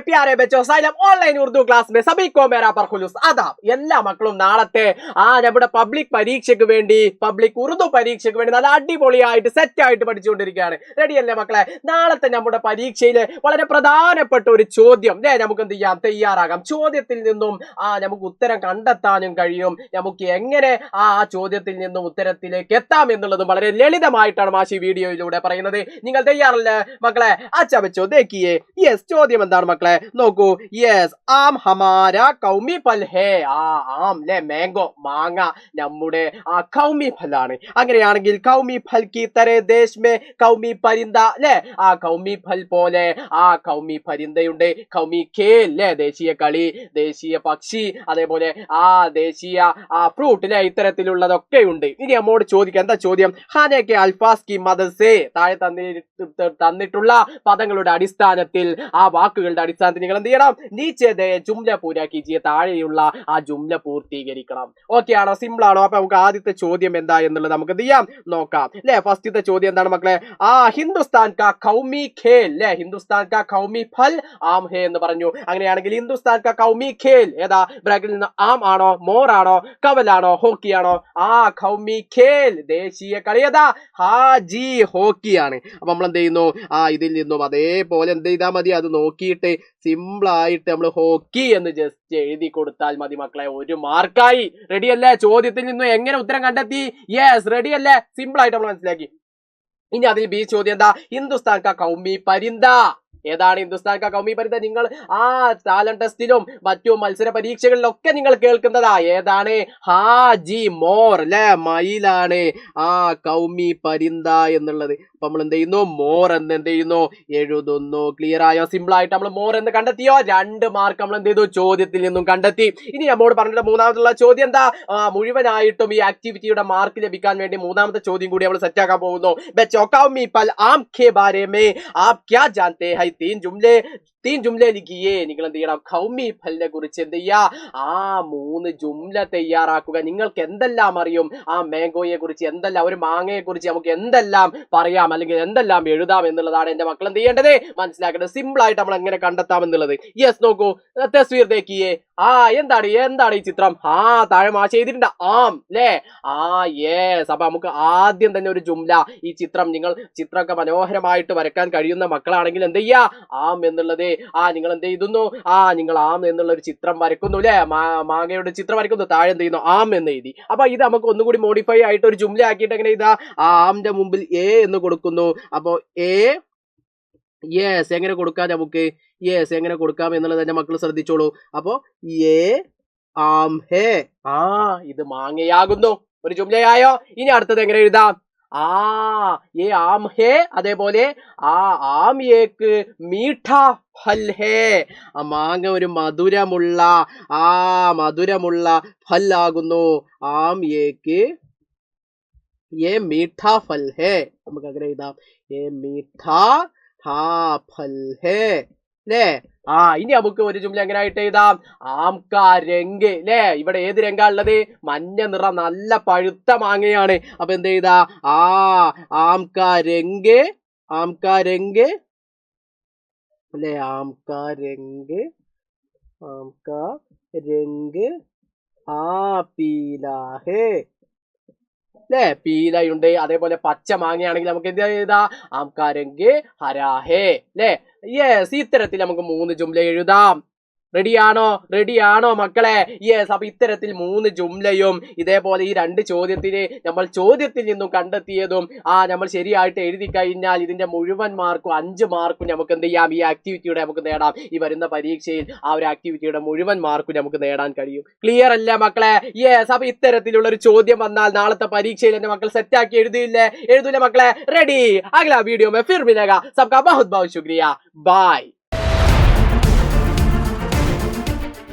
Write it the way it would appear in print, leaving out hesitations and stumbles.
प्यारे बच्चों xylem online Urdu class में सभी को मेरा बरखुलूस आदाब. എല്ലാ മക്കളും നാളത്തെ നമ്മുടെ പബ്ലിക് പരീക്ഷയ്ക്ക് വേണ്ടി പബ്ലിക് ഉറുദു പരീക്ഷയ്ക്ക് വേണ്ടി നല്ല അടിപൊളിയായിട്ട് സെറ്റ് ആയിട്ട് പഠിച്ചുകൊണ്ടിരിക്കുകയാണ്. റെഡിയല്ലേ മക്കളെ? നാളത്തെ നമ്മുടെ പരീക്ഷയിലെ വളരെ പ്രധാനപ്പെട്ട ഒരു ചോദ്യം നമുക്ക് എന്ത് ചെയ്യാം, തയ്യാറാകാം. ചോദ്യത്തിൽ നിന്നും നമുക്ക് ഉത്തരം കണ്ടെത്താനും കഴിയും. നമുക്ക് എങ്ങനെ ആ ചോദ്യത്തിൽ നിന്നും ഉത്തരത്തിലേക്ക് എത്താം എന്നുള്ളതും വളരെ ലളിതമായിട്ടാണ് മാഷി വീഡിയോയിലൂടെ പറയുന്നത്. നിങ്ങൾ തയ്യാറല്ലേ മക്കളെ? അച്ഛാ ബച്ചോ ദേഖിയേ. യെസ്, ചോദ്യം എന്താണ് മക്കളെ? നോക്കൂ. യെസ്, ആം ഹമാര കൗമി ഫൽ ഹേ. ആം ലെ മാംഗോ, മാങ്ങ നമ്മുടെ കൗമി ഫലാണ്. അങ്ങനെയാണെങ്കിൽ കൗമി ഫൽ കി തരേ ദേശ് മേ കൗമി പരിന്ത ലെ, കൗമി ഫൽ പോലെ കൗമി പരിന്തയുണ്ട്. കൗമി ഖേൽ ലെ, ദേശീയ കളി, ദേശീയ പക്ഷി, അതേപോലെ ദേശീയ ഫ്രൂട്ട് ലെ, ഇത്തരത്തിലുള്ളതൊക്കെ ഉണ്ട്. ഇനി നമ്മോട് ചോദിക്കാം, എന്താ ചോദ്യം? ഖാനേക്കെ അൽഫാസ് കി മദദ് സേ, താഴെ തന്നിട്ടുള്ള പദങ്ങളുടെ അടിസ്ഥാനത്തിൽ വാക്കുകളുടെ അടിസ്ഥാനത്തിൽ നിങ്ങൾ എന്ത് ചെയ്യണം? നീച്ചേ ജുംല പൂരാക്കിജിയെ, താഴെയുള്ള ജുംല പൂർത്തീകരിക്കണം. ഓക്കെ ആണോ? സിമ്പിൾ ആണോ? അപ്പൊ നമുക്ക് ആദ്യത്തെ ചോദ്യം എന്താ എന്നുള്ളത് നമുക്ക് എന്ത് ചെയ്യാം, നോക്കാം. അല്ലെ, ഫസ്റ്റത്തെ ചോദ്യം എന്താണ് മക്കളെ? ഹിന്ദുസ്ഥാൻ കാ കൗമി ഖേൽ ലെ, ഹിന്ദുസ്ഥാൻ കാ കൗമി ഫൽ ആം ഹേ എന്ന് പറഞ്ഞു. അങ്ങനെയാണെങ്കിൽ ഹിന്ദുസ്ഥാൻ കാ കൗമി ഖേൽ ഏതാ? ബ്രാക്കറ്റിൽ നിന്ന് ആം ആണോ, മോർ ആണോ, കവലാണോ, ഹോക്കി ആണോ? കൗമി ഖേൽ ദേശീയ കളി ഏതാ? ഹാജി ഹോക്കിയാണ്. അപ്പൊ നമ്മൾ എന്ത് ചെയ്യുന്നു? ഇതിൽ നിന്നും അതേപോലെ എന്ത് ചെയ്താൽ മതി, അത് നോക്കിയിട്ട് സിമ്പിൾ ആയിട്ട് നമ്മൾ ഹോക്കി എന്ന് ജസ്റ്റ് എഴുതി കൊടുത്താൽ മതി മക്കളെ. 1 മാർക്കായി. റെഡി അല്ലേ? ചോദ്യത്തിൽ നിന്നും എങ്ങനെ ഉത്തരം കണ്ടെത്തി? യെസ്, റെഡി അല്ലേ? സിമ്പിൾ ആയിട്ട് നമ്മൾ മനസ്സിലാക്കി. ഇനി അതിൽ ബി ചോദ്യം എന്താ? ഹിന്ദുസ്ഥാൻ കാ കൗമി പരിന്ത ഏതാണ്? ഹിന്ദുസ്ഥാൻ കാ കൗമി പരിന്ത നിങ്ങൾ ടാലന്റ് ടെസ്റ്റിലും മറ്റു മത്സര പരീക്ഷകളിലൊക്കെ നിങ്ങൾ കേൾക്കുന്നതാ. ഏതാണ്? ഹാജി മോർ അല്ലെ, മയിലാണ് കൗമി പരിന്ത എന്നുള്ളത്. അപ്പൊ നമ്മൾ എന്ത് ചെയ്യുന്നു? മോർ എന്ന് എന്ത് ചെയ്യുന്നു? എഴുതുന്നു. ക്ലിയർ ആയോ? സിമ്പിൾ ആയിട്ട് നമ്മൾ മോർ എന്ന് കണ്ടെത്തിയോ? 2 മാർക്ക് നമ്മൾ എന്ത് ചെയ്തു? ചോദ്യത്തിൽ നിന്നും കണ്ടെത്തി. ഇനി നമ്മോട് പറഞ്ഞിട്ട് മൂന്നാമതുള്ള ചോദ്യം എന്താ? മുഴുവനായിട്ടും ഈ ആക്ടിവിറ്റിയുടെ മാർക്ക് ലഭിക്കാൻ വേണ്ടി മൂന്നാമത്തെ ചോദ്യം കൂടി നമ്മൾ സെറ്റ് ആക്കാൻ പോകുന്നു. ബച്ചോ കൗമി ഫൽ ആം കെ ബാരെ മേ ആപ് ക്യാ ജാൻതേ ഹൈ? 3 ജുംലെ ലിഖിയേ. നിങ്ങൾ എന്ത് ചെയ്യണം? കൗമി ഫലിനെ കുറിച്ച് എന്ത് ചെയ്യാ? 3 ജുംല തയ്യാറാക്കുക. നിങ്ങൾക്ക് എന്തെല്ലാം അറിയും മാംഗോയെ കുറിച്ച്, എന്തെല്ലാം, ഒരു മാങ്ങയെ കുറിച്ച് നമുക്ക് എന്തെല്ലാം പറയാം അല്ലെങ്കിൽ എന്തെല്ലാം എഴുതാം എന്നുള്ളതാണ് എന്റെ മക്കൾ എന്ത് ചെയ്യേണ്ടത്? മനസ്സിലാക്കേണ്ടത്. സിമ്പിൾ ആയിട്ട് നമ്മൾ എങ്ങനെ കണ്ടെത്താം എന്നുള്ളത്. യെസ്, നോക്കൂ. തസ്വീർ ദേഖിയേ. എന്താണ് ഈ ചിത്രം? താഴെ മാഷ് ചെയ്തിട്ടുണ്ട് ആം ല്ലേ? യെസ്. അപ്പൊ നമുക്ക് ആദ്യം തന്നെ ഒരു ജുംല, ഈ ചിത്രം, നിങ്ങൾ ചിത്രമൊക്കെ മനോഹരമായിട്ട് വരക്കാൻ കഴിയുന്ന മക്കളാണെങ്കിൽ എന്ത് ചെയ്യാ? ആം എന്നുള്ളത് നിങ്ങൾ എന്ത് ചെയ്യുന്നു? നിങ്ങൾ ആം എന്നുള്ള ഒരു ചിത്രം വരക്കുന്നു അല്ലെ? മാങ്ങയുടെ ചിത്രം വരക്കുന്നു. താഴെ എന്ത് ചെയ്യുന്നു? ആം എന്ന് എഴുതി. അപ്പൊ ഇത് നമുക്ക് ഒന്നുകൂടി മോഡിഫൈ ആയിട്ട് ഒരു ജുംല ആക്കിയിട്ട് എങ്ങനെ ഇതാ ആമിന്റെ മുമ്പിൽ എ എന്ന് കൊടുക്കുന്നു. അപ്പോ എ, യെസ്, എങ്ങനെ കൊടുക്കാം നമുക്ക്? യെസ്, എങ്ങനെ കൊടുക്കാം എന്നുള്ളത് തന്നെ മക്കൾ ശ്രദ്ധിച്ചോളൂ. അപ്പോ എ ആം ഹേ, ഇത് മാങ്ങയാകുന്നു. ഒരു ജുംലയായോ? ഇനി അടുത്തത് എങ്ങനെ എഴുതാം? ये आम है, അതേപോലെ ആം ഏക്ക് മീഠാ ഫൽ ഹേ, മാങ്ങ ഒരു മധുരമുള്ള ഫൽ ആകുന്നു. ആം ഏക്ക് ये मीठा फल है. നമുക്ക് അങ്ങനെ എഴുതാം. ये मीठा फल है ല്ലേ? ഇനി നമുക്ക് ഒരു ജുംല എങ്ങനെ ആയിട്ട് എഴുതാം? ആം കാ രംഗ് ല്ലേ? ഇവിടെ ഏത് രംഗാ ഉള്ളത്? മഞ്ഞ നിറം, നല്ല പഴുത്ത മാങ്ങയാണ്. അപ്പൊ എന്ത് ചെയ്താ? ആം കാ രംഗ് അല്ലെ? ആം കാ രംഗ് പീലാ ഹേ ല്ലേ? പീലയുണ്ട്. അതേപോലെ പച്ച മാങ്ങയാണെങ്കിൽ നമുക്ക് എന്ത് ചെയ്താ? ആം കാ രംഗ് ഹരാ ഹേ ല്ലേ? യെസ്, ഇത്തരത്തിൽ നമുക്ക് 3 ജുംല എഴുതാം. റെഡിയാണോ മക്കളെ? യെസ്. അപ്പൊ ഇത്തരത്തിൽ 3 ജുംലയും ഇതേപോലെ ഈ 2 ചോദ്യത്തിന് നമ്മൾ ചോദ്യത്തിൽ നിന്നും കണ്ടെത്തിയതും നമ്മൾ ശരിയായിട്ട് എഴുതി കഴിഞ്ഞാൽ ഇതിന്റെ മുഴുവൻ മാർക്കും 5 മാർക്കും നമുക്ക് എന്ത് ചെയ്യാം? ഈ ആക്ടിവിറ്റിയുടെ നമുക്ക് നേടാം. ഈ വരുന്ന പരീക്ഷയിൽ ഒരു ആക്ടിവിറ്റിയുടെ മുഴുവൻ മാർക്കും നമുക്ക് നേടാൻ കഴിയും. ക്ലിയർ അല്ലേ മക്കളെ? യെസ്. അപ്പൊ ഇത്തരത്തിലുള്ള ഒരു ചോദ്യം വന്നാൽ നാളത്തെ പരീക്ഷയിൽ എന്റെ മക്കൾ സെറ്റാക്കി എഴുതൂലേ മക്കളെ? റെഡി? അഗ്ലാ വീഡിയോ മേ ഫിർ മിലേഗാ. സബ്കാ ബഹുത് ബഹുത് ശുക്രിയ. ബൈ.